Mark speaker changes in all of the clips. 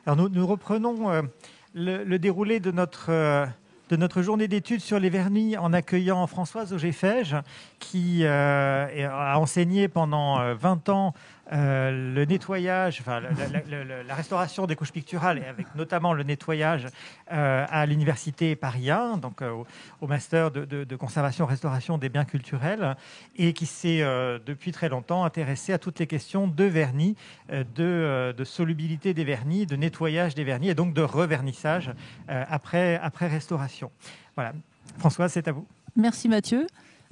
Speaker 1: Alors nous reprenons le déroulé de notre journée d'études sur les vernis en accueillant Françoise Auger-Fege, qui a enseigné pendant 20 ans le nettoyage, enfin la restauration des couches picturales, et avec notamment le nettoyage à l'université Paris 1, donc au master de conservation-restauration des biens culturels, et qui s'est depuis très longtemps intéressé à toutes les questions de vernis, de solubilité des vernis, de nettoyage des vernis et donc de revernissage après restauration. Voilà. Françoise, c'est à vous.
Speaker 2: Merci Mathieu.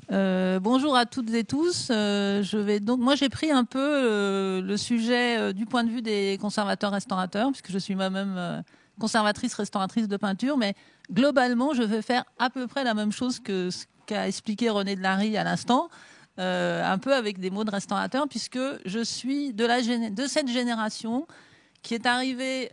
Speaker 2: Bonjour à toutes et tous. Moi j'ai pris un peu le sujet du point de vue des conservateurs-restaurateurs, puisque je suis moi-même conservatrice-restauratrice de peinture, mais globalement je vais faire à peu près la même chose que ce qu'a expliqué René Delary à l'instant, un peu avec des mots de restaurateur, puisque je suis de cette génération qui est arrivée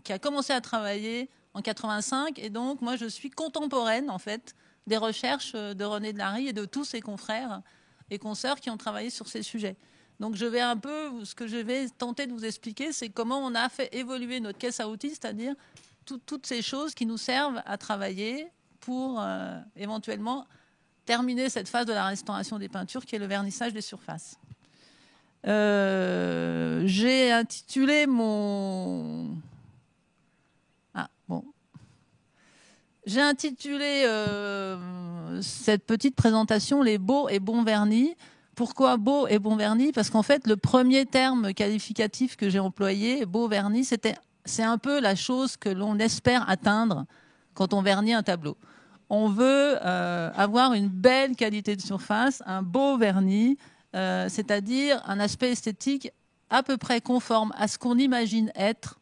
Speaker 2: qui a commencé à travailler en 85, et donc moi je suis contemporaine en fait des recherches de René Delary et de tous ses confrères et consoeurs qui ont travaillé sur ces sujets. Donc ce que je vais tenter de vous expliquer, c'est comment on a fait évoluer notre caisse à outils, c'est-à-dire toutes ces choses qui nous servent à travailler pour éventuellement terminer cette phase de la restauration des peintures qui est le vernissage des surfaces. J'ai intitulé J'ai intitulé cette petite présentation « Les beaux et bons vernis ». Pourquoi beau et bon vernis? Parce qu'en fait, le premier terme qualificatif que j'ai employé, beau vernis, c'est un peu la chose que l'on espère atteindre quand on vernit un tableau. On veut avoir une belle qualité de surface, un beau vernis, c'est-à-dire un aspect esthétique à peu près conforme à ce qu'on imagine être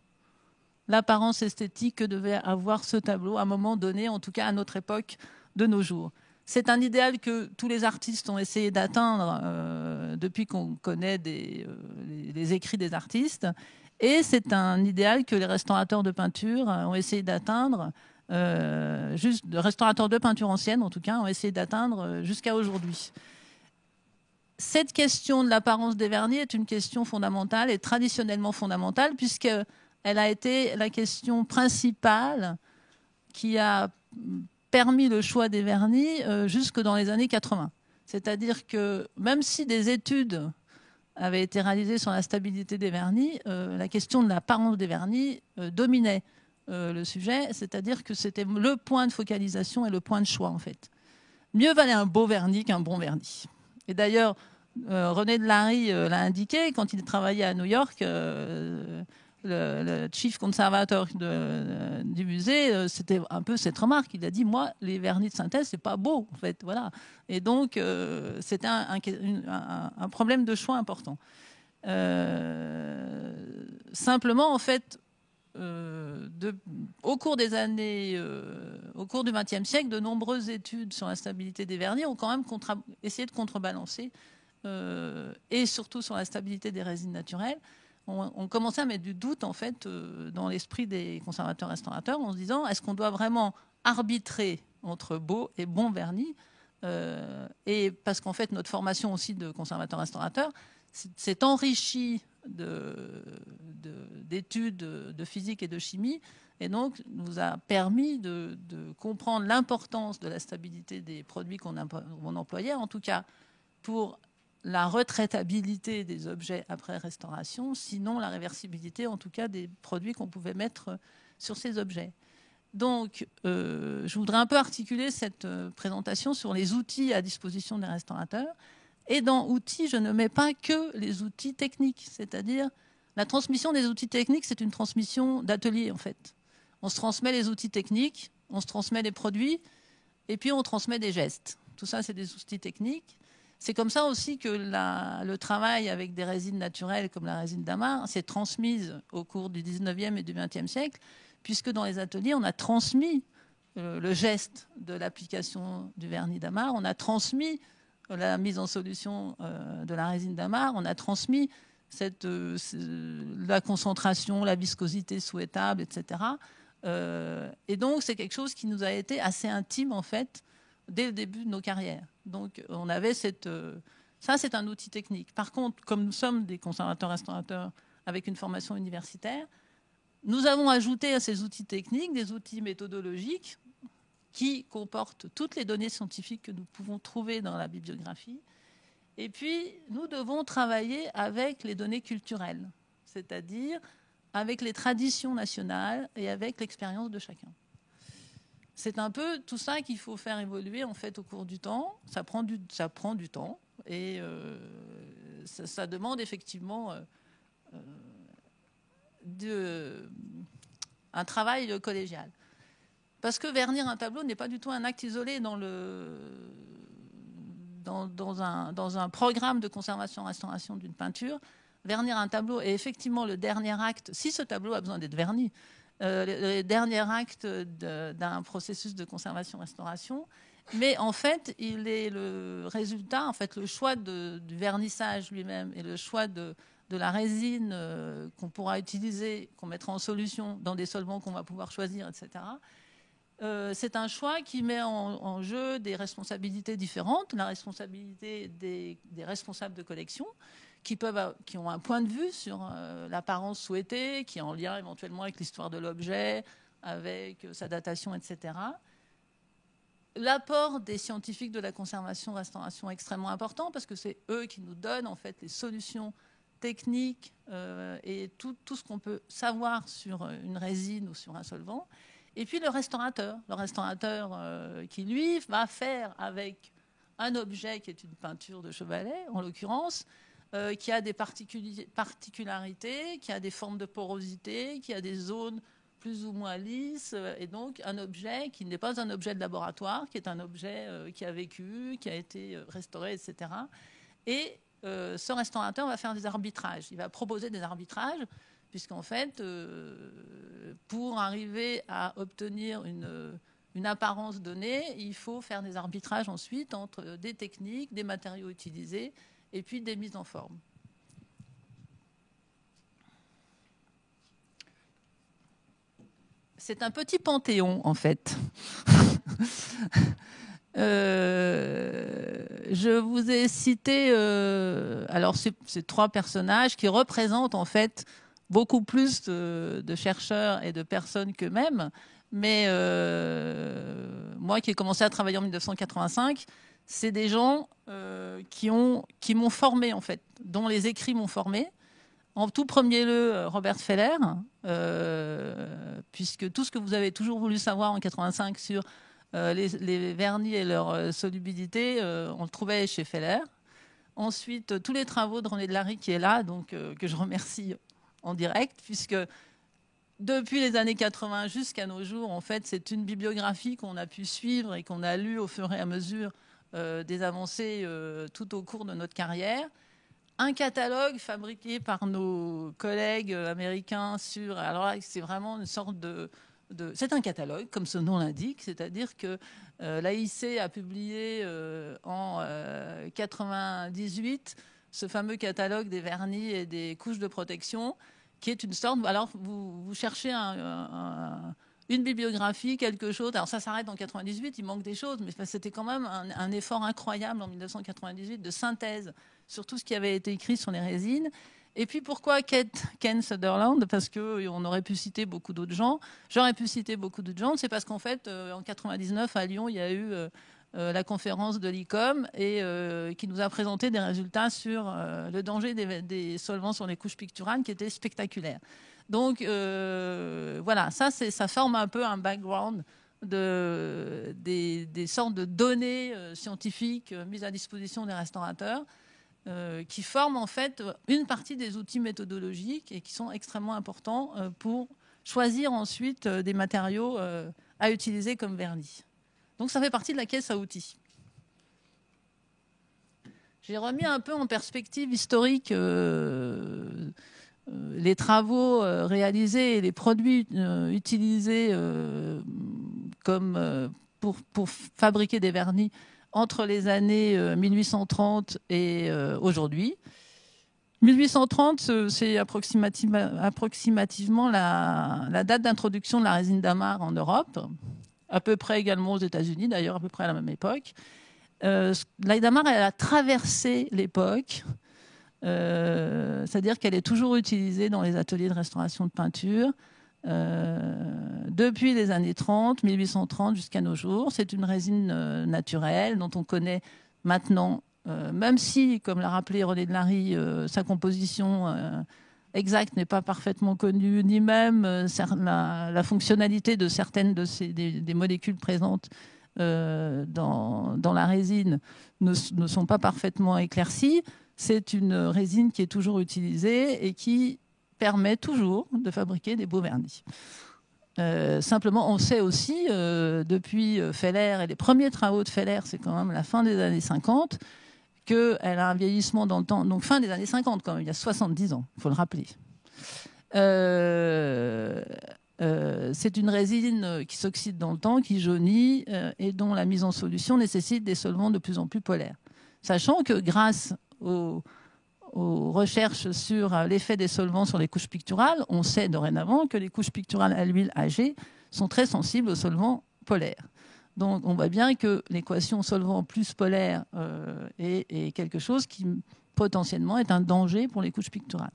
Speaker 2: l'apparence esthétique que devait avoir ce tableau à un moment donné, en tout cas à notre époque de nos jours. C'est un idéal que tous les artistes ont essayé d'atteindre depuis qu'on connaît les écrits des artistes, et c'est un idéal que les restaurateurs de peinture ont essayé d'atteindre, de restaurateurs de peinture ancienne en tout cas, ont essayé d'atteindre jusqu'à aujourd'hui. Cette question de l'apparence des vernis est une question fondamentale et traditionnellement fondamentale, puisqu'elle a été la question principale qui a permis le choix des vernis jusque dans les années 80. C'est-à-dire que même si des études avaient été réalisées sur la stabilité des vernis, la question de l'apparence des vernis dominait le sujet, c'est-à-dire que c'était le point de focalisation et le point de choix en fait. Mieux valait un beau vernis qu'un bon vernis. Et d'ailleurs, René Delary l'a indiqué quand il travaillait à New York. Le chief conservator du musée, c'était un peu cette remarque. Il a dit, moi, les vernis de synthèse, c'est pas beau, en fait. Voilà. Et donc, c'était un problème de choix important. Simplement, en fait, au cours des années, au cours du XXe siècle, de nombreuses études sur la stabilité des vernis ont quand même essayé de contrebalancer, et surtout sur la stabilité des résines naturelles. On commençait à mettre du doute en fait dans l'esprit des conservateurs-restaurateurs en se disant est-ce qu'on doit vraiment arbitrer entre beau et bon vernis, et parce qu'en fait notre formation aussi de conservateur-restaurateur s'est enrichie d'études de physique et de chimie, et donc nous a permis de comprendre l'importance de la stabilité des produits qu'on employait, en tout cas pour la retraitabilité des objets après restauration, sinon la réversibilité, en tout cas, des produits qu'on pouvait mettre sur ces objets. Donc, je voudrais un peu articuler cette présentation sur les outils à disposition des restaurateurs. Et dans outils, je ne mets pas que les outils techniques, c'est-à-dire la transmission des outils techniques, c'est une transmission d'atelier, en fait. On se transmet les outils techniques, on se transmet les produits, et puis on transmet des gestes. Tout ça, c'est des outils techniques. C'est comme ça aussi que le travail avec des résines naturelles comme la résine d'Amar s'est transmise au cours du 19e et du 20e siècle, puisque dans les ateliers, on a transmis le geste de l'application du vernis d'Amar, on a transmis la mise en solution de la résine d'Amar, on a transmis la concentration, la viscosité souhaitable, etc. Et donc, c'est quelque chose qui nous a été assez intime, en fait, dès le début de nos carrières. Donc, on avait ça, c'est un outil technique. Par contre, comme nous sommes des conservateurs-restaurateurs avec une formation universitaire. Nous avons ajouté à ces outils techniques des outils méthodologiques qui comportent toutes les données scientifiques que nous pouvons trouver dans la bibliographie. Et puis, nous devons travailler avec les données culturelles, c'est-à-dire avec les traditions nationales et avec l'expérience de chacun. C'est un peu tout ça qu'il faut faire évoluer en fait au cours du temps. Ça prend du temps et ça demande effectivement un travail collégial. Parce que vernir un tableau n'est pas du tout un acte isolé dans un programme de conservation-restauration d'une peinture. Vernir un tableau est effectivement le dernier acte, si ce tableau a besoin d'être verni, le dernier acte d'un processus de conservation-restauration. Mais en fait, il est le résultat, en fait, le choix du vernissage lui-même et le choix de la résine qu'on pourra utiliser, qu'on mettra en solution dans des solvants qu'on va pouvoir choisir, etc. C'est un choix qui met en jeu des responsabilités différentes, la responsabilité des responsables de collection, qui ont un point de vue sur l'apparence souhaitée, qui est en lien éventuellement avec l'histoire de l'objet, avec sa datation, etc. L'apport des scientifiques de la conservation-restauration est extrêmement important parce que c'est eux qui nous donnent en fait les solutions techniques et tout ce qu'on peut savoir sur une résine ou sur un solvant. Et puis le restaurateur qui, lui, va faire avec un objet qui est une peinture de chevalet, en l'occurrence, qui a des particularités, qui a des formes de porosité, qui a des zones plus ou moins lisses, et donc un objet qui n'est pas un objet de laboratoire, qui est un objet qui a vécu, qui a été restauré, etc. Et ce restaurateur va faire des arbitrages. Il va proposer des arbitrages, puisqu'en fait, pour arriver à obtenir une apparence donnée, il faut faire des arbitrages ensuite entre des techniques, des matériaux utilisés, et puis des mises en forme. C'est un petit panthéon, en fait. Je vous ai cité alors ces trois personnages qui représentent, en fait, beaucoup plus de chercheurs et de personnes qu'eux-mêmes. Mais moi, qui ai commencé à travailler en 1985, c'est des gens qui m'ont formé, en fait, dont les écrits m'ont formé. En tout premier lieu, Robert Feller, puisque tout ce que vous avez toujours voulu savoir en 85 sur les vernis et leur solubilité, on le trouvait chez Feller. Ensuite, tous les travaux de René Delary qui est là, donc que je remercie en direct, puisque depuis les années 80 jusqu'à nos jours, en fait, c'est une bibliographie qu'on a pu suivre et qu'on a lue au fur et à mesure des avancées tout au cours de notre carrière. Un catalogue fabriqué par nos collègues américains alors là, c'est vraiment une sorte c'est un catalogue, comme ce nom l'indique, c'est-à-dire que l'AIC a publié en 98 ce fameux catalogue des vernis et des couches de protection, qui est une sorte... Alors, vous cherchez une bibliographie, quelque chose. Alors, ça s'arrête en 98, il manque des choses, mais c'était quand même un effort incroyable en 1998 de synthèse sur tout ce qui avait été écrit sur les résines. Et puis, pourquoi Ken Sutherland? Parce qu'on aurait pu citer beaucoup d'autres gens. J'aurais pu citer beaucoup d'autres gens. C'est parce qu'en fait, en 99, à Lyon, il y a eu la conférence de l'ICOM et qui nous a présenté des résultats sur le danger des solvants sur les couches picturales qui étaient spectaculaires. Donc, voilà, ça forme un peu un background des sortes de données scientifiques mises à disposition des restaurateurs qui forment en fait une partie des outils méthodologiques et qui sont extrêmement importants pour choisir ensuite des matériaux à utiliser comme vernis. Donc ça fait partie de la caisse à outils. J'ai remis un peu en perspective historique les travaux réalisés et les produits utilisés pour fabriquer des vernis entre les années 1830 et aujourd'hui. 1830, c'est approximativement la date d'introduction de la résine d'Amar en Europe, à peu près également aux États-Unis, d'ailleurs à peu près à la même époque. La d'Amar, elle a traversé l'époque c'est-à-dire qu'elle est toujours utilisée dans les ateliers de restauration de peinture depuis les années 30, 1830 jusqu'à nos jours. C'est une résine naturelle dont on connaît maintenant, même si, comme l'a rappelé René Delary, sa composition exacte n'est pas parfaitement connue, ni même la fonctionnalité de certaines des molécules présentes dans la résine ne sont pas parfaitement éclaircies. C'est une résine qui est toujours utilisée et qui permet toujours de fabriquer des beaux vernis. Simplement, on sait aussi, depuis Feller et les premiers travaux de Feller, c'est quand même la fin des années 50, qu'elle a un vieillissement dans le temps, donc fin des années 50 quand même, il y a 70 ans, il faut le rappeler. C'est une résine qui s'oxyde dans le temps, qui jaunit et dont la mise en solution nécessite des solvants de plus en plus polaires. Sachant que grâce aux recherches sur l'effet des solvants sur les couches picturales, on sait dorénavant que les couches picturales à l'huile AG sont très sensibles aux solvants polaires. Donc on voit bien que l'équation solvant plus polaire est quelque chose qui potentiellement est un danger pour les couches picturales.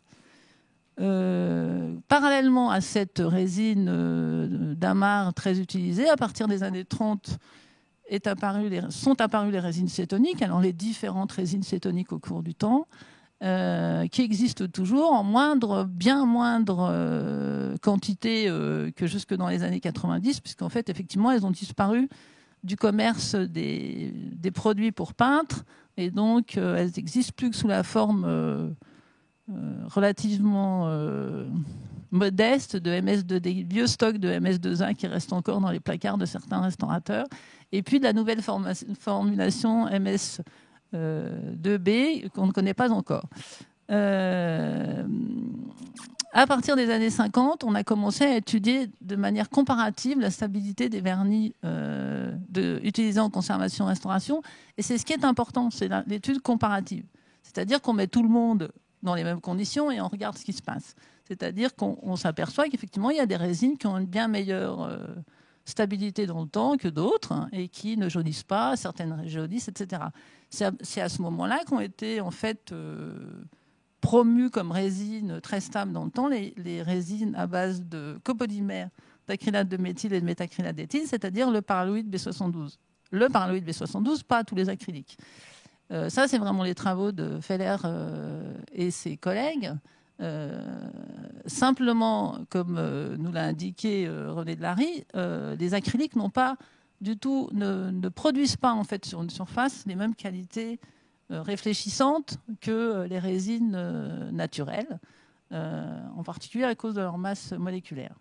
Speaker 2: Parallèlement à cette résine d'amarre très utilisée, à partir des années 30, sont apparues les résines cétoniques, alors les différentes résines cétoniques au cours du temps, qui existent toujours en bien moindre quantité que jusque dans les années 90, puisqu'en fait, effectivement, elles ont disparu du commerce des produits pour peintre, et donc elles n'existent plus que sous la forme relativement modeste de MS2D, des vieux stocks de MS2A qui restent encore dans les placards de certains restaurateurs, et puis de la nouvelle formulation MS2B qu'on ne connaît pas encore. À partir des années 50, on a commencé à étudier de manière comparative la stabilité des vernis utilisés en conservation-restauration, et c'est ce qui est important, c'est l'étude comparative. C'est-à-dire qu'on met tout le monde dans les mêmes conditions et on regarde ce qui se passe. C'est-à-dire qu'on s'aperçoit qu'effectivement, il y a des résines qui ont une bien meilleure stabilité dans le temps que d'autres, hein, et qui ne jaunissent pas, certaines jaunissent, etc. C'est à ce moment-là qu'ont été en fait promues comme résines très stables dans le temps les résines à base de copolymères d'acrylate de méthyle et de méthacrylate d'éthyle, c'est-à-dire le paraloïde B72. Le paraloïde B72, pas tous les acryliques. Ça, c'est vraiment les travaux de Feller et ses collègues. Simplement, comme nous l'a indiqué René Delary, les acryliques ne produisent pas en fait sur une surface les mêmes qualités réfléchissantes que les résines naturelles, en particulier à cause de leur masse moléculaire.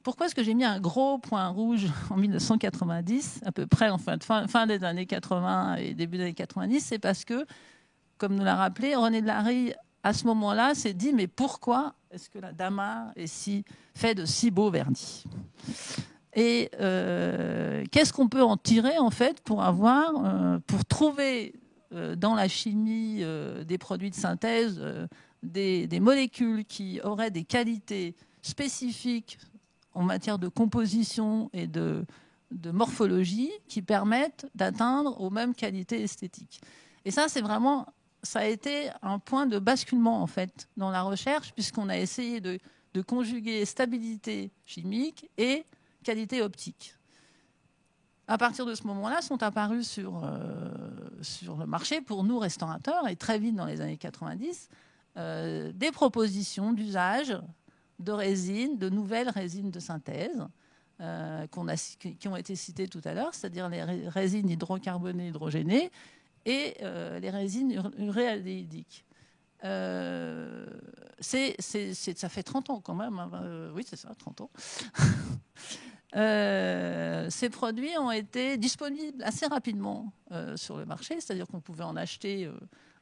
Speaker 2: Pourquoi est-ce que j'ai mis un gros point rouge en 1990, à peu près en fin des années 80 et début des années 90? C'est parce que, comme nous l'a rappelé, René Delary, à ce moment-là, s'est dit, mais pourquoi est-ce que la damarre fait de si beaux vernis? Et qu'est-ce qu'on peut en tirer, en fait, pour trouver dans la chimie des produits de synthèse des molécules qui auraient des qualités spécifiques en matière de composition et de morphologie qui permettent d'atteindre aux mêmes qualités esthétiques. Et ça, ça a été un point de basculement en fait dans la recherche, puisqu'on a essayé de conjuguer stabilité chimique et qualité optique. À partir de ce moment-là, sont apparus sur le marché, pour nous restaurateurs, et très vite dans les années 90, des propositions d'usage de nouvelles résines de synthèse qui ont été citées tout à l'heure, c'est-à-dire les résines hydrocarbonées hydrogénées et les résines uréaldéhydiques. Ça fait 30 ans quand même. Hein. Oui, c'est ça, 30 ans. Ces produits ont été disponibles assez rapidement sur le marché, c'est-à-dire qu'on pouvait en acheter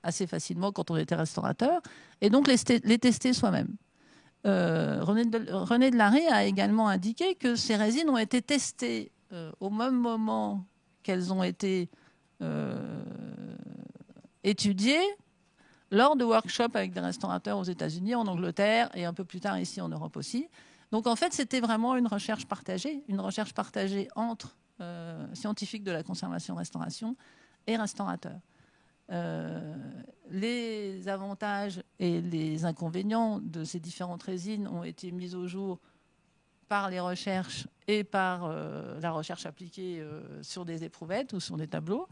Speaker 2: assez facilement quand on était restaurateur, et donc les tester soi-même. René Delary a également indiqué que ces résines ont été testées au même moment qu'elles ont été étudiées lors de workshops avec des restaurateurs aux États-Unis, en Angleterre et un peu plus tard ici en Europe aussi. Donc en fait, c'était vraiment une recherche partagée entre scientifiques de la conservation-restauration et restaurateurs. Les avantages et les inconvénients de ces différentes résines ont été mis au jour par les recherches et par la recherche appliquée sur des éprouvettes ou sur des tableaux.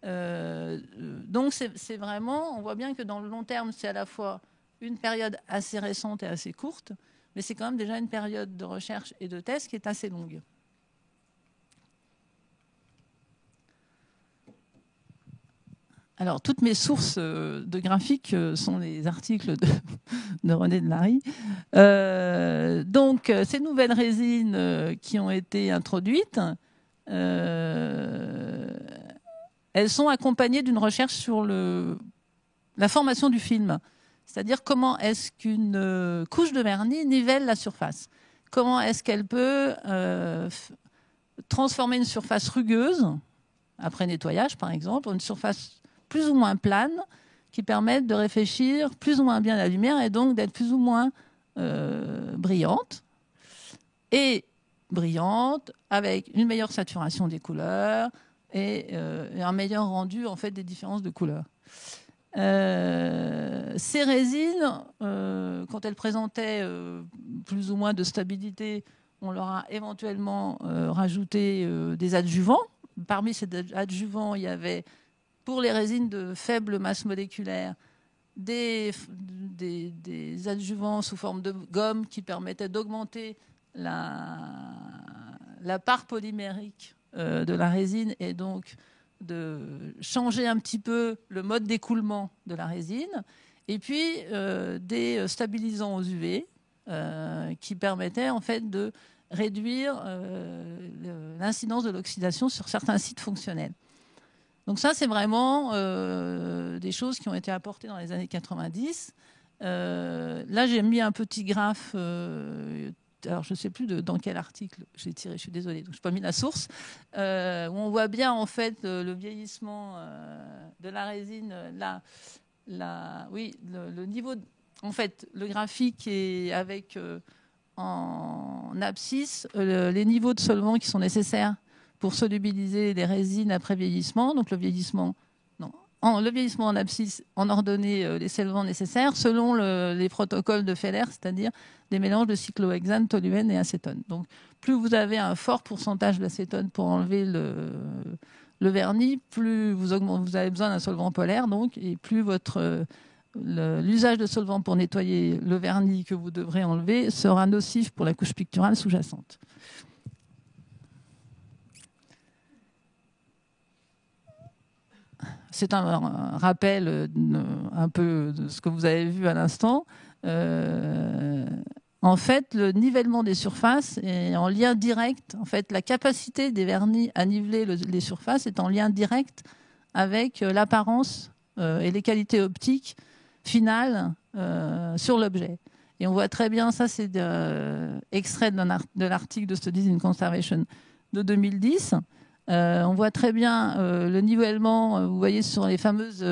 Speaker 2: Donc c'est vraiment, on voit bien que dans le long terme, c'est à la fois une période assez récente et assez courte, mais c'est quand même déjà une période de recherche et de test qui est assez longue. Alors, toutes mes sources de graphiques sont les articles de René Delary. Donc, ces nouvelles résines qui ont été introduites, elles sont accompagnées d'une recherche sur la formation du film. C'est-à-dire comment est-ce qu'une couche de vernis nivelle la surface. Comment est-ce qu'elle peut transformer une surface rugueuse, après nettoyage par exemple, une surface plus ou moins plane, qui permettent de réfléchir plus ou moins bien la lumière et donc d'être plus ou moins brillante. Et brillante, avec une meilleure saturation des couleurs et un meilleur rendu en fait, des différences de couleurs. Ces résines, quand elles présentaient plus ou moins de stabilité, on leur a éventuellement rajouté des adjuvants. Parmi ces adjuvants, il y avait pour les résines de faible masse moléculaire, des adjuvants sous forme de gomme qui permettaient d'augmenter la part polymérique de la résine et donc de changer un petit peu le mode d'écoulement de la résine. Et puis des stabilisants aux UV qui permettaient en fait de réduire l'incidence de l'oxydation sur certains sites fonctionnels. Donc ça, c'est vraiment des choses qui ont été apportées dans les années 90. Là, j'ai mis un petit graphe, alors je ne sais plus dans quel article j'ai tiré, je suis désolée, donc je n'ai pas mis la source, où on voit bien en fait le vieillissement de la résine. Oui, le niveau, en fait, le graphique est avec en abscisse les niveaux de solvants qui sont nécessaires pour solubiliser les résines après vieillissement. Donc le vieillissement en abscisse, en ordonnée les solvants nécessaires selon les protocoles de Feller, c'est-à-dire des mélanges de cyclohexane, toluène et acétone. Donc plus vous avez un fort pourcentage d'acétone pour enlever le vernis, plus vous avez besoin d'un solvant polaire, donc, et plus l'usage de solvant pour nettoyer le vernis que vous devrez enlever sera nocif pour la couche picturale sous-jacente. C'est un rappel un peu de ce que vous avez vu à l'instant. En fait, le nivellement des surfaces est en lien direct. En fait, la capacité des vernis à niveler les surfaces est en lien direct avec l'apparence et les qualités optiques finales sur l'objet. Et on voit très bien, ça c'est extrait de l'article de Studies in Conservation de 2010. On voit très bien le nivellement, vous voyez sur les fameuses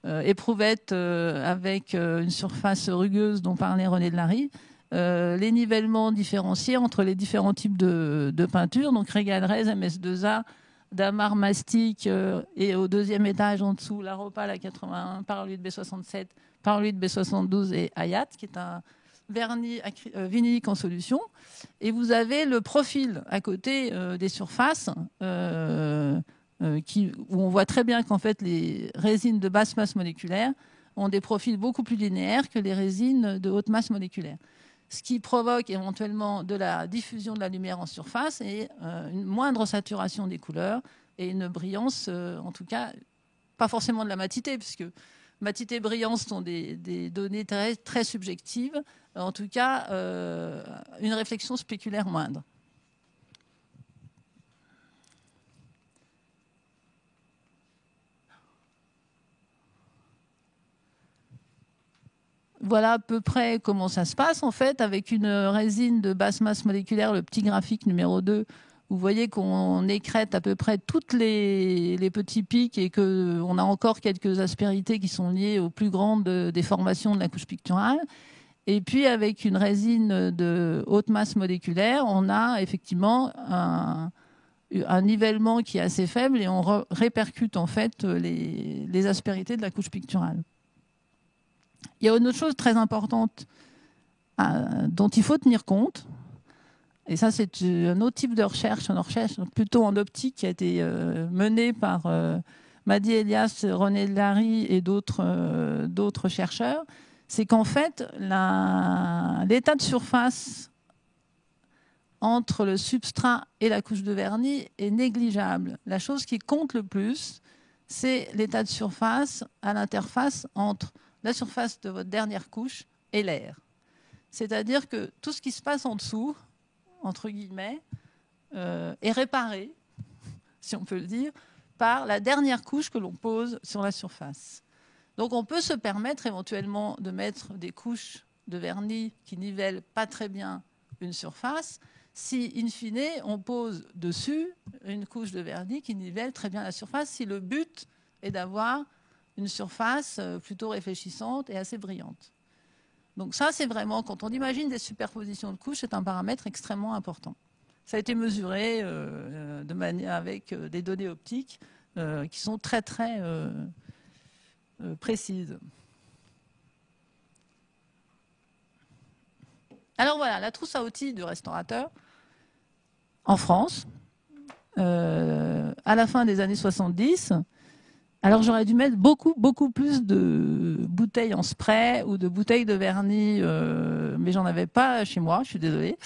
Speaker 2: éprouvettes avec une surface rugueuse dont parlait René Delary, les nivellements différenciés entre les différents types de peintures, donc Regal-Rez, MS2A, Damar Mastic et au deuxième étage en dessous, la Ropal à 81, Paroluite B67, Paroluite B72 et Hayat, qui est un vernis vinylique en solution, et vous avez le profil à côté des surfaces où on voit très bien qu'en fait les résines de basse masse moléculaire ont des profils beaucoup plus linéaires que les résines de haute masse moléculaire, ce qui provoque éventuellement de la diffusion de la lumière en surface et une moindre saturation des couleurs et une brillance, en tout cas pas forcément de la matité, puisque matité et brillance sont des données très, très subjectives. En tout cas, une réflexion spéculaire moindre. Voilà à peu près comment ça se passe, en fait, avec une résine de basse masse moléculaire, le petit graphique numéro 2. Vous voyez qu'on écrète à peu près toutes les petits pics et qu'on a encore quelques aspérités qui sont liées aux plus grandes déformations de la couche picturale. Et puis, avec une résine de haute masse moléculaire, on a effectivement un nivellement qui est assez faible et on répercute en fait les aspérités de la couche picturale. Il y a une autre chose très importante dont il faut tenir compte, et ça c'est un autre type de recherche, une recherche plutôt en optique qui a été menée par Madi Elias, René Larry et d'autres chercheurs, c'est qu'en fait l'état de surface entre le substrat et la couche de vernis est négligeable. La chose qui compte le plus, c'est l'état de surface à l'interface entre la surface de votre dernière couche et l'air. C'est-à-dire que tout ce qui se passe en dessous, entre guillemets, est réparé, si on peut le dire, par la dernière couche que l'on pose sur la surface. Donc on peut se permettre éventuellement de mettre des couches de vernis qui nivellent pas très bien une surface, si, in fine, on pose dessus une couche de vernis qui nivelle très bien la surface, si le but est d'avoir une surface plutôt réfléchissante et assez brillante. Donc ça, c'est vraiment, quand on imagine des superpositions de couches, c'est un paramètre extrêmement important. Ça a été mesuré avec des données optiques qui sont très, très précises. Alors voilà, la trousse à outils du restaurateur en France, à la fin des années 70. Alors j'aurais dû mettre beaucoup plus de bouteilles en spray ou de bouteilles de vernis, mais j'en avais pas chez moi, je suis désolée,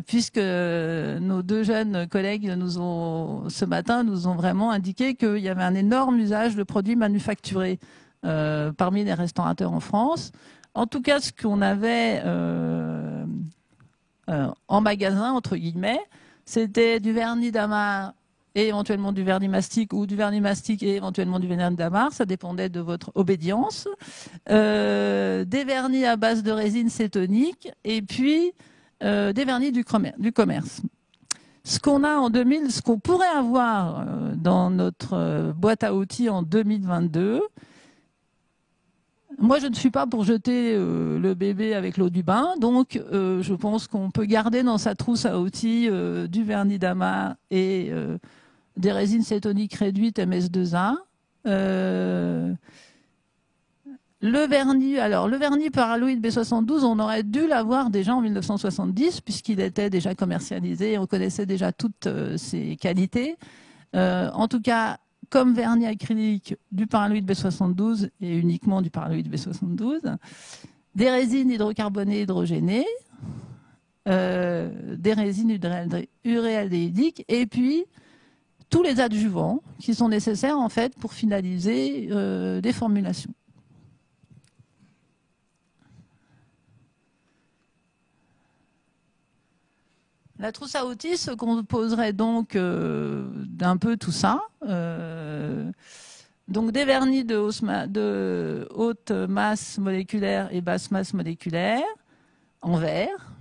Speaker 2: puisque nos deux jeunes collègues ce matin nous ont vraiment indiqué qu'il y avait un énorme usage de produits manufacturés parmi les restaurateurs en France. En tout cas, ce qu'on avait en magasin, entre guillemets, c'était du vernis damas et éventuellement du vernis mastic, ou du vernis mastic et éventuellement du vernis damas, ça dépendait de votre obédience, des vernis à base de résine cétonique, et puis des vernis du commerce. Ce qu'on a en 2000, ce qu'on pourrait avoir dans notre boîte à outils en 2022, moi, je ne suis pas pour jeter le bébé avec l'eau du bain, donc je pense qu'on peut garder dans sa trousse à outils du vernis damas et des résines cétoniques réduites MS2A. Le vernis paraloïde B72, on aurait dû l'avoir déjà en 1970, puisqu'il était déjà commercialisé et on connaissait déjà toutes ses qualités. En tout cas, comme vernis acrylique du paraloïde B72 et uniquement du paraloïde B72, des résines hydrocarbonées hydrogénées, des résines uréaldéhydiques et puis tous les adjuvants qui sont nécessaires en fait pour finaliser des formulations. La trousse à outils se composerait donc d'un peu tout ça. Donc des vernis de haute masse moléculaire et basse masse moléculaire en vert.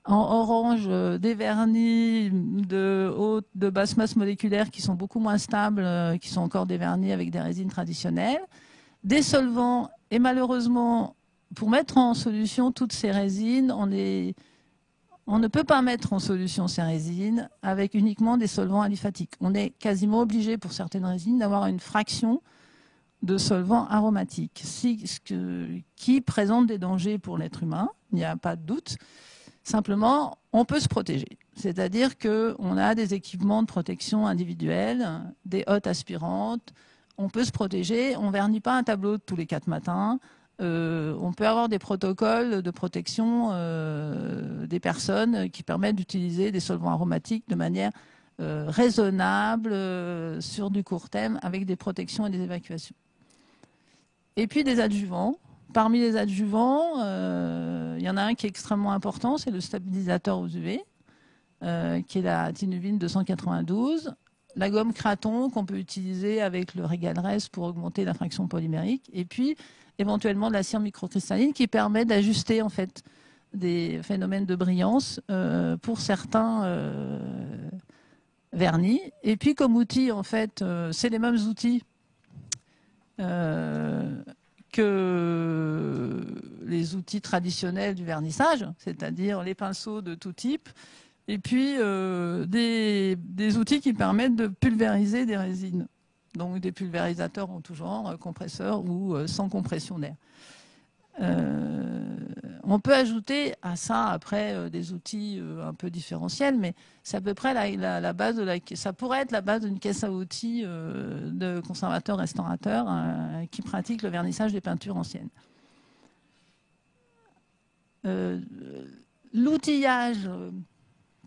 Speaker 2: En orange, des vernis de basse masse moléculaire qui sont beaucoup moins stables, qui sont encore des vernis avec des résines traditionnelles. Des solvants, et malheureusement, pour mettre en solution toutes ces résines, on ne peut pas mettre en solution ces résines avec uniquement des solvants aliphatiques. On est quasiment obligé pour certaines résines d'avoir une fraction de solvants aromatiques qui présentent des dangers pour l'être humain, il n'y a pas de doute. Simplement, on peut se protéger. C'est-à-dire qu'on a des équipements de protection individuels, des hottes aspirantes, on peut se protéger, on ne vernit pas un tableau tous les 4 matins. On peut avoir des protocoles de protection des personnes qui permettent d'utiliser des solvants aromatiques de manière raisonnable sur du court terme avec des protections et des évacuations. Et puis des adjuvants. Parmi les adjuvants, il y en a un qui est extrêmement important, c'est le stabilisateur aux UV, qui est la tinuvine 292. La gomme Kraton qu'on peut utiliser avec le Regalrez pour augmenter la fraction polymérique. Et puis éventuellement de la cire microcristalline qui permet d'ajuster en fait des phénomènes de brillance pour certains vernis. Et puis comme outil, en fait, c'est les mêmes outils que les outils traditionnels du vernissage, c'est-à-dire les pinceaux de tout type, Et puis, des outils qui permettent de pulvériser des résines. Donc, des pulvérisateurs en tout genre, compresseurs ou sans compression d'air. On peut ajouter à ça, après, des outils un peu différentiels, mais c'est à peu près la base ça pourrait être la base d'une caisse à outils de conservateurs-restaurateurs qui pratiquent le vernissage des peintures anciennes. L'outillage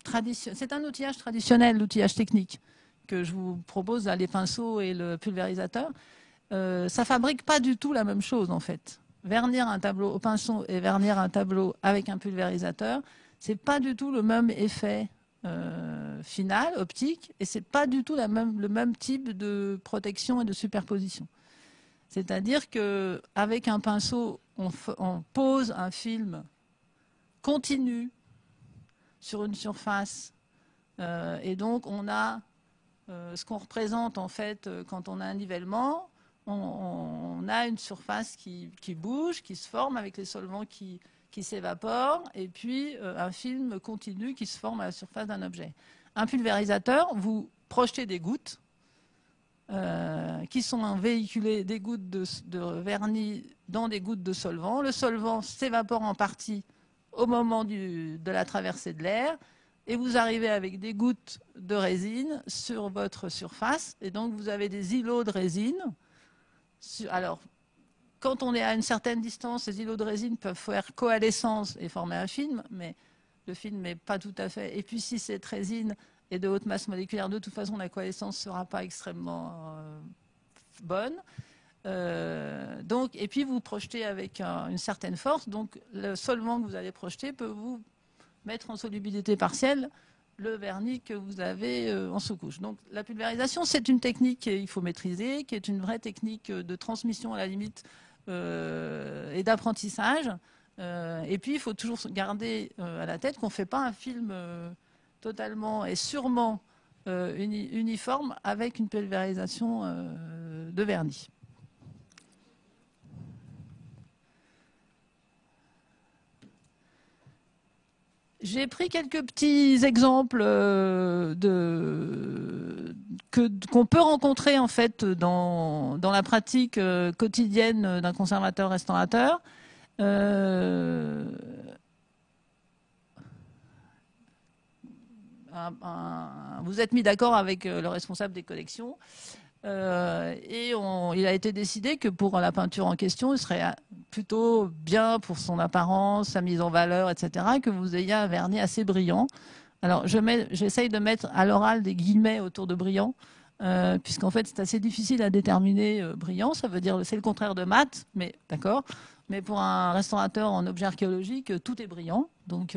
Speaker 2: traditionnel, c'est un outillage traditionnel, l'outillage technique, que je vous propose, les pinceaux et le pulvérisateur. Ça fabrique pas du tout la même chose, en fait. Vernir un tableau au pinceau et vernir un tableau avec un pulvérisateur, c'est pas du tout le même effet final, optique, et c'est pas du tout le même type de protection et de superposition. C'est-à-dire qu'avec un pinceau, on pose un film continu sur une surface, et donc on a ce qu'on représente en fait quand on a un nivellement. On a une surface qui bouge, qui se forme avec les solvants qui s'évaporent, et puis un film continu qui se forme à la surface d'un objet. Un pulvérisateur, vous projetez des gouttes qui sont véhiculées, des gouttes de vernis dans des gouttes de solvant. Le solvant s'évapore en partie au moment de la traversée de l'air, et vous arrivez avec des gouttes de résine sur votre surface, et donc vous avez des îlots de résine. Alors, quand on est à une certaine distance, ces îlots de résine peuvent faire coalescence et former un film, mais le film n'est pas tout à fait. Et puis, si cette résine est de haute masse moléculaire, de toute façon, la coalescence ne sera pas extrêmement bonne. Et puis, vous projetez avec une certaine force. Donc, le solvant que vous allez projeter peut vous mettre en solubilité partielle le vernis que vous avez en sous-couche. Donc la pulvérisation, c'est une technique qu'il faut maîtriser, qui est une vraie technique de transmission à la limite et d'apprentissage. Et puis il faut toujours garder à la tête qu'on ne fait pas un film totalement et sûrement uniforme avec une pulvérisation de vernis. J'ai pris quelques petits exemples qu'on peut rencontrer en fait dans la pratique quotidienne d'un conservateur-restaurateur. Vous êtes mis d'accord avec le responsable des collections. Il a été décidé que pour la peinture en question, il serait plutôt bien pour son apparence, sa mise en valeur, etc., que vous ayez un vernis assez brillant. Alors, j'essaye de mettre à l'oral des guillemets autour de brillant, puisqu'en fait, c'est assez difficile à déterminer brillant. Ça veut dire c'est le contraire de mat, mais d'accord. Mais pour un restaurateur en objet archéologique, tout est brillant. Donc,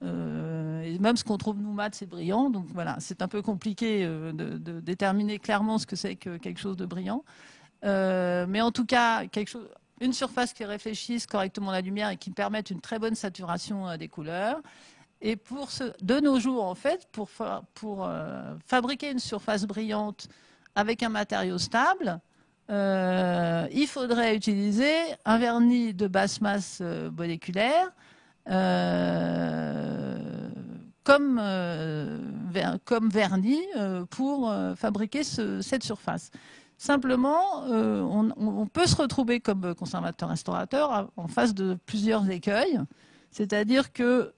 Speaker 2: et même ce qu'on trouve nous mat, c'est brillant. Donc voilà, c'est un peu compliqué de déterminer clairement ce que c'est que quelque chose de brillant. Mais en tout cas, une surface qui réfléchisse correctement la lumière et qui permette une très bonne saturation des couleurs. Et de nos jours, en fait, pour fabriquer une surface brillante avec un matériau stable, il faudrait utiliser un vernis de basse masse moléculaire comme vernis pour fabriquer cette surface. Simplement, on peut se retrouver comme conservateur-restaurateur en face de plusieurs écueils, c'est-à-dire que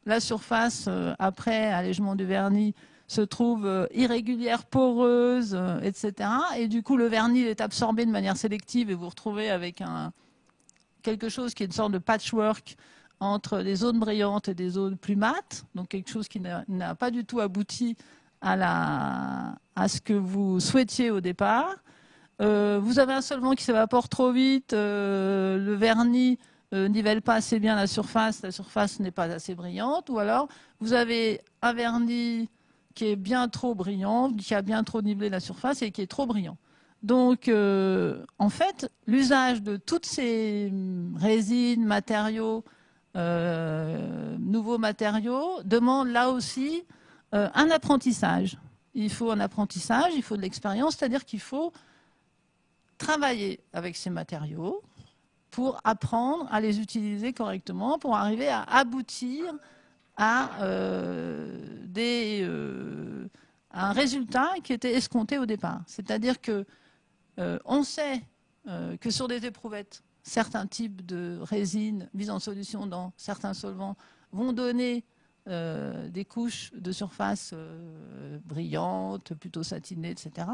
Speaker 2: la surface, après allègement du vernis, se trouve irrégulière, poreuse, etc. Et du coup, le vernis est absorbé de manière sélective et vous vous retrouvez avec quelque chose qui est une sorte de patchwork entre des zones brillantes et des zones plus mates, donc quelque chose qui n'a pas du tout abouti à ce que vous souhaitiez au départ. Vous avez un solvant qui s'évapore trop vite, le vernis nivelle pas assez bien la surface n'est pas assez brillante, ou alors vous avez un vernis qui est bien trop brillant, qui a bien trop nivelé la surface et qui est trop brillant. Donc, en fait, l'usage de toutes ces résines, matériaux, nouveaux matériaux, demande là aussi un apprentissage. Il faut un apprentissage, il faut de l'expérience, c'est-à-dire qu'il faut travailler avec ces matériaux pour apprendre à les utiliser correctement, pour arriver à aboutir à un résultat qui était escompté au départ. C'est-à-dire que on sait que sur des éprouvettes, certains types de résines mises en solution dans certains solvants vont donner des couches de surface brillantes, plutôt satinées, etc.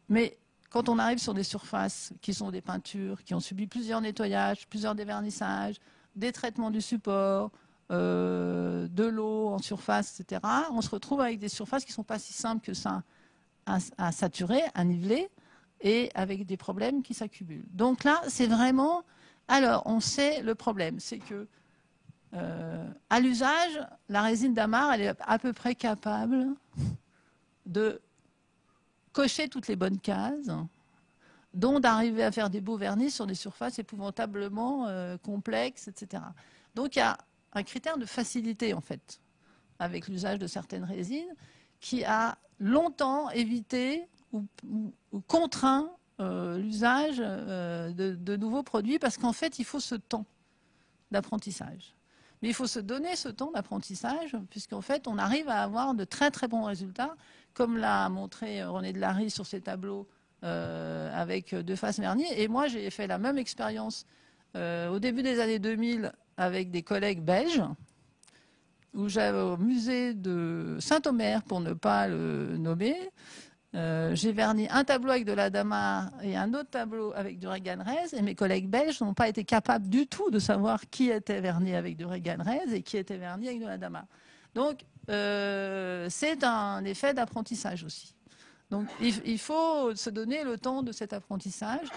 Speaker 2: Mais quand on arrive sur des surfaces qui sont des peintures, qui ont subi plusieurs nettoyages, plusieurs dévernissages, des traitements du support, de l'eau en surface, etc., on se retrouve avec des surfaces qui ne sont pas si simples que ça à saturer, à niveler, et avec des problèmes qui s'accumulent. Donc là, c'est vraiment... Alors, on sait le problème, c'est que à l'usage, la résine d'Amar, elle est à peu près capable de cocher toutes les bonnes cases, dont d'arriver à faire des beaux vernis sur des surfaces épouvantablement complexes, etc. Donc il y a un critère de facilité, en fait, avec l'usage de certaines résines, qui a longtemps évité ou contraint l'usage de nouveaux produits, parce qu'en fait, il faut ce temps d'apprentissage. Mais il faut se donner ce temps d'apprentissage, puisqu'en fait, on arrive à avoir de très très bons résultats, comme l'a montré René Delary sur ses tableaux avec Deface Vernier. Et moi, j'ai fait la même expérience au début des années 2000 avec des collègues belges, où j'avais au musée de Saint-Omer, pour ne pas le nommer. J'ai verni un tableau avec de la Dama et un autre tableau avec du Reganrez, et mes collègues belges n'ont pas été capables du tout de savoir qui était verni avec du Reganrez et qui était verni avec de la Dama. Donc, c'est un effet d'apprentissage aussi. Donc, il faut se donner le temps de cet apprentissage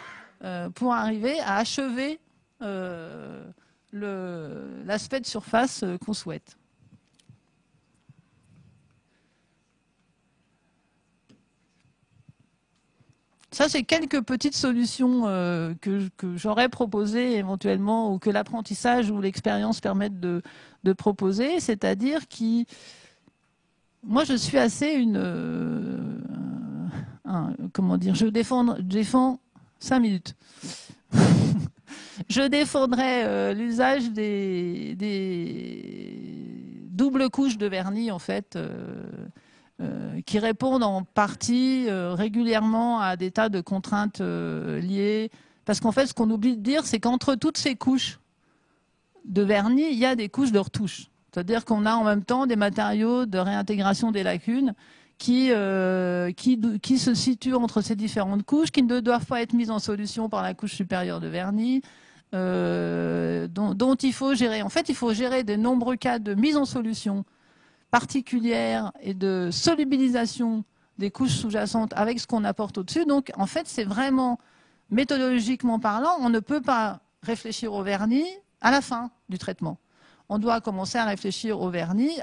Speaker 2: pour arriver à achever l'aspect de surface qu'on souhaite. Ça, c'est quelques petites solutions que j'aurais proposées éventuellement, ou que l'apprentissage ou l'expérience permettent de proposer. C'est-à-dire qui... Moi, je suis assez comment dire, je défends 5 minutes. Je défendrais l'usage des doubles couches de vernis, en fait, qui répondent en partie régulièrement à des tas de contraintes liées. Parce qu'en fait, ce qu'on oublie de dire, c'est qu'entre toutes ces couches de vernis, il y a des couches de retouche. C'est-à-dire qu'on a en même temps des matériaux de réintégration des lacunes qui se situent entre ces différentes couches, qui ne doivent pas être mises en solution par la couche supérieure de vernis, dont il faut gérer. En fait, il faut gérer de nombreux cas de mise en solution particulière et de solubilisation des couches sous-jacentes avec ce qu'on apporte au-dessus. Donc, en fait, c'est vraiment, méthodologiquement parlant, on ne peut pas réfléchir au vernis à la fin du traitement. On doit commencer à réfléchir au vernis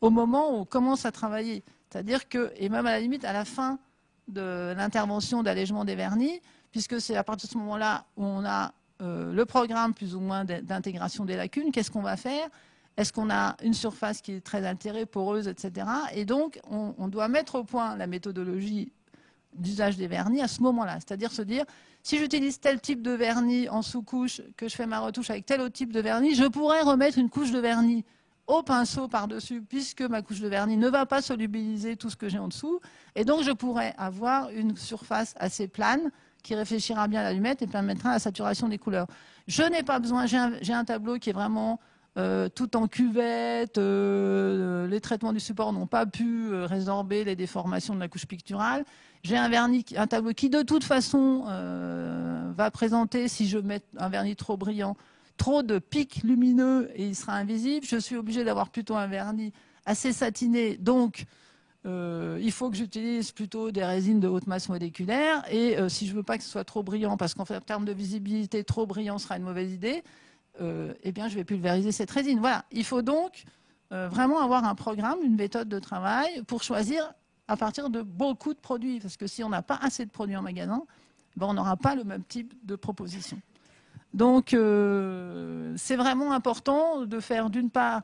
Speaker 2: au moment où on commence à travailler. C'est-à-dire que, et même à la limite, à la fin de l'intervention d'allègement des vernis, puisque c'est à partir de ce moment-là où on a le programme plus ou moins d'intégration des lacunes, qu'est-ce qu'on va faire ? Est-ce qu'on a une surface qui est très altérée, poreuse, etc. Et donc, on doit mettre au point la méthodologie d'usage des vernis à ce moment-là. C'est-à-dire se dire, si j'utilise tel type de vernis en sous-couche, que je fais ma retouche avec tel autre type de vernis, je pourrais remettre une couche de vernis au pinceau par-dessus, puisque ma couche de vernis ne va pas solubiliser tout ce que j'ai en dessous. Et donc, je pourrais avoir une surface assez plane qui réfléchira bien à l'allumette et permettra la saturation des couleurs. Je n'ai pas besoin, j'ai un tableau qui est vraiment tout en cuvette, les traitements du support n'ont pas pu résorber les déformations de la couche picturale. J'ai un tableau qui de toute façon va présenter, si je mets un vernis trop brillant, trop de pics lumineux et il sera invisible. Je suis obligée d'avoir plutôt un vernis assez satiné, donc il faut que j'utilise plutôt des résines de haute masse moléculaire. Et si je ne veux pas que ce soit trop brillant, parce qu'en fait, en termes de visibilité, trop brillant sera une mauvaise idée, eh bien, je vais pulvériser cette résine. Voilà. Il faut donc vraiment avoir un programme, une méthode de travail pour choisir à partir de beaucoup de produits. Parce que si on n'a pas assez de produits en magasin, ben, on n'aura pas le même type de proposition. Donc, c'est vraiment important de faire d'une part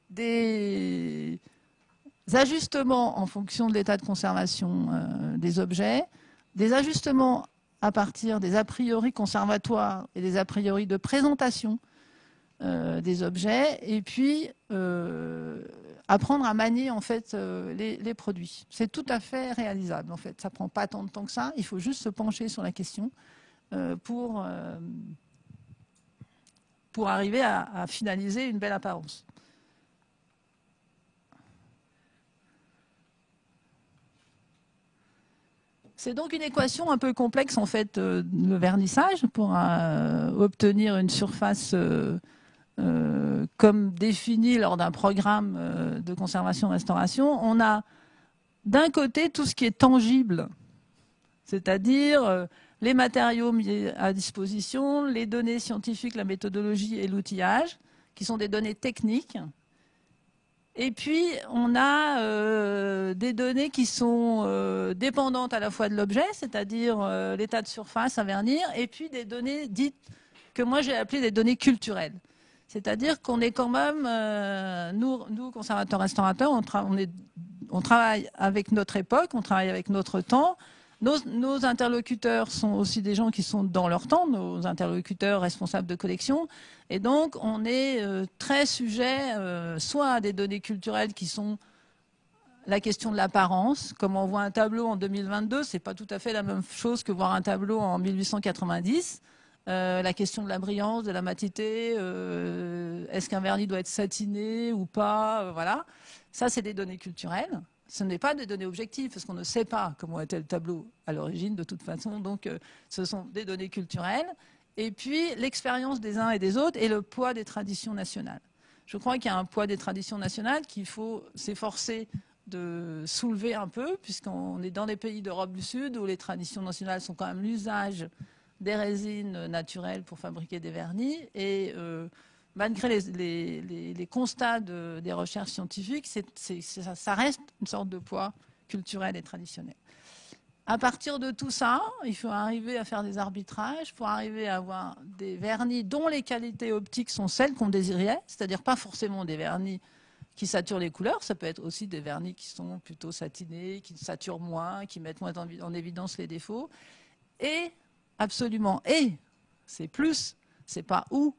Speaker 2: des ajustements en fonction de l'état de conservation des objets, des ajustements à partir des a priori conservatoires et des a priori de présentation. des objets, et puis apprendre à manier en fait les produits. C'est tout à fait réalisable en fait. Ça prend pas tant de temps que ça. Il faut juste se pencher sur la question pour arriver à finaliser une belle apparence. C'est donc une équation un peu complexe en fait, le vernissage pour obtenir une surface comme défini lors d'un programme de conservation-restauration. On a d'un côté tout ce qui est tangible, c'est-à-dire les matériaux mis à disposition, les données scientifiques, la méthodologie et l'outillage, qui sont des données techniques. Et puis, on a des données qui sont dépendantes à la fois de l'objet, c'est-à-dire l'état de surface à vernir, et puis des données dites que moi j'ai appelées des données culturelles. C'est-à-dire qu'on est quand même, nous conservateurs-restaurateurs, on travaille avec notre époque, on travaille avec notre temps. Nos interlocuteurs sont aussi des gens qui sont dans leur temps, nos interlocuteurs responsables de collection. Et donc, on est très sujet soit à des données culturelles qui sont la question de l'apparence. Comme on voit un tableau en 2022, c'est pas tout à fait la même chose que voir un tableau en 1890. La question de la brillance, de la matité, est-ce qu'un vernis doit être satiné ou pas, voilà. Ça, c'est des données culturelles. Ce n'est pas des données objectives, parce qu'on ne sait pas comment était le tableau à l'origine, de toute façon. Donc, ce sont des données culturelles. Et puis, l'expérience des uns et des autres et le poids des traditions nationales. Je crois qu'il y a un poids des traditions nationales qu'il faut s'efforcer de soulever un peu, puisqu'on est dans des pays d'Europe du Sud où les traditions nationales sont quand même l'usage des résines naturelles pour fabriquer des vernis. Et malgré les constats des recherches scientifiques, ça reste une sorte de poids culturel et traditionnel. À partir de tout ça, il faut arriver à faire des arbitrages pour arriver à avoir des vernis dont les qualités optiques sont celles qu'on désirait, c'est-à-dire pas forcément des vernis qui saturent les couleurs, ça peut être aussi des vernis qui sont plutôt satinés, qui saturent moins, qui mettent moins en évidence les défauts. Et absolument, et c'est plus, c'est pas ou,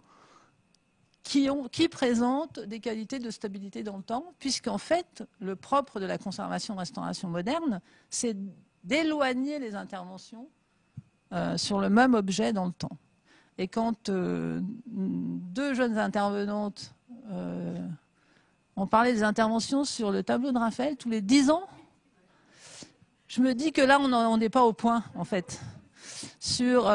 Speaker 2: qui présentent des qualités de stabilité dans le temps, puisqu'en fait, le propre de la conservation-restauration moderne, c'est d'éloigner les interventions sur le même objet dans le temps. Et quand deux jeunes intervenantes ont parlé des interventions sur le tableau de Raphaël tous les 10 ans, je me dis que là, on n'est pas au point, en fait, sur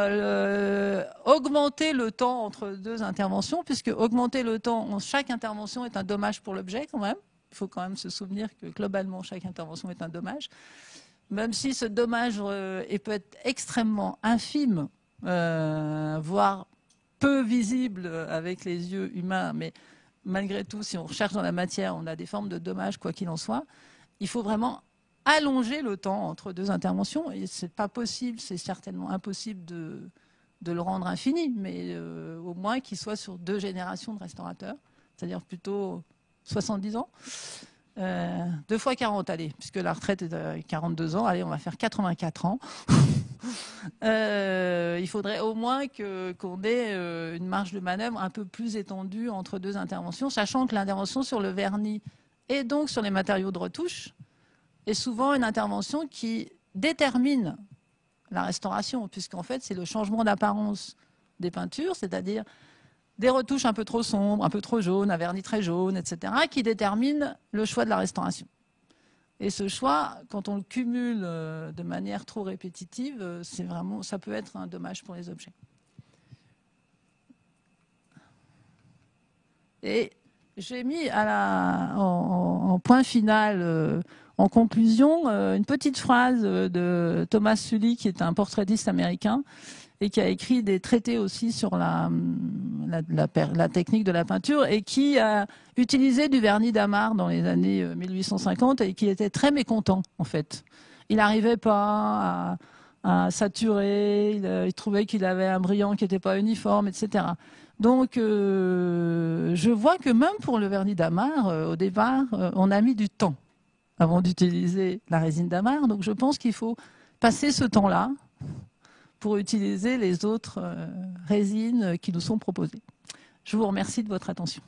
Speaker 2: augmenter le temps entre deux interventions, puisque augmenter le temps, chaque intervention est un dommage pour l'objet quand même. Il faut quand même se souvenir que globalement, chaque intervention est un dommage. Même si ce dommage peut être extrêmement infime, voire peu visible avec les yeux humains, mais malgré tout, si on recherche dans la matière, on a des formes de dommages, quoi qu'il en soit. Il faut vraiment allonger le temps entre deux interventions. Et c'est pas possible, c'est certainement impossible de le rendre infini, mais au moins qu'il soit sur 2 générations de restaurateurs, c'est-à-dire plutôt 70 ans. 2 fois 40, allez, puisque la retraite est à 42 ans, allez, on va faire 84 ans. Il faudrait au moins qu'on ait une marge de manœuvre un peu plus étendue entre 2 interventions, sachant que l'intervention sur le vernis et donc sur les matériaux de retouche est souvent une intervention qui détermine la restauration, puisqu'en fait, c'est le changement d'apparence des peintures, c'est-à-dire des retouches un peu trop sombres, un peu trop jaunes, un vernis très jaune, etc., qui déterminent le choix de la restauration. Et ce choix, quand on le cumule de manière trop répétitive, ça peut être un dommage pour les objets. Et j'ai mis en point final, en conclusion, une petite phrase de Thomas Sully, qui est un portraitiste américain, et qui a écrit des traités aussi sur la technique de la peinture, et qui a utilisé du vernis d'Amar dans les années 1850, et qui était très mécontent, en fait. Il n'arrivait pas à saturer, il trouvait qu'il avait un brillant qui n'était pas uniforme, etc. Donc, je vois que même pour le vernis d'Amar, au départ, on a mis du temps avant d'utiliser la résine d'Amar. Donc, je pense qu'il faut passer ce temps-là pour utiliser les autres résines qui nous sont proposées. Je vous remercie de votre attention.